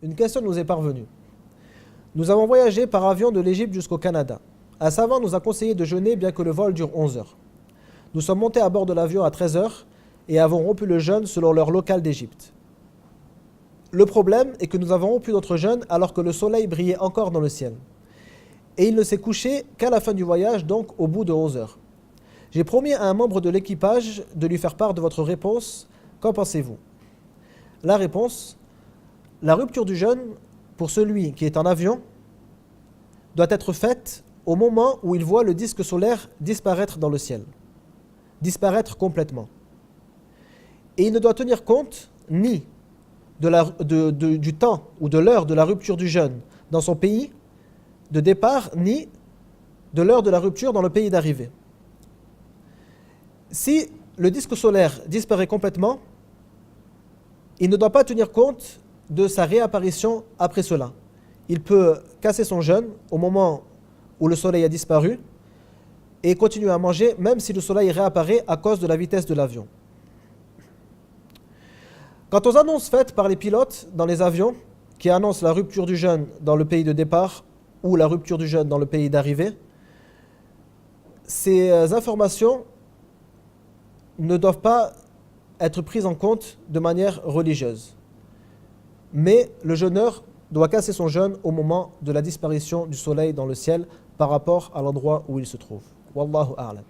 Une question nous est parvenue. Nous avons voyagé par avion de l'Égypte jusqu'au Canada. Un savant nous a conseillé de jeûner bien que le vol dure 11 heures. Nous sommes montés à bord de l'avion à 13 heures et avons rompu le jeûne selon l'heure locale d'Égypte. Le problème est que nous avons rompu notre jeûne alors que le soleil brillait encore dans le ciel. Et il ne s'est couché qu'à la fin du voyage, donc au bout de 11 heures. J'ai promis à un membre de l'équipage de lui faire part de votre réponse. Qu'en pensez-vous? La réponse: la rupture du jeûne pour celui qui est en avion doit être faite au moment où il voit le disque solaire disparaître dans le ciel, disparaître complètement. Et il ne doit tenir compte ni du temps ou de l'heure de la rupture du jeûne dans son pays de départ, ni de l'heure de la rupture dans le pays d'arrivée. Si le disque solaire disparaît complètement, il ne doit pas tenir compte de sa réapparition après cela. Il peut casser son jeûne au moment où le soleil a disparu et continuer à manger même si le soleil réapparaît à cause de la vitesse de l'avion. Quant aux annonces faites par les pilotes dans les avions qui annoncent la rupture du jeûne dans le pays de départ ou la rupture du jeûne dans le pays d'arrivée, ces informations ne doivent pas être prises en compte de manière religieuse. Mais le jeûneur doit casser son jeûne au moment de la disparition du soleil dans le ciel par rapport à l'endroit où il se trouve. Wallahu a'lam.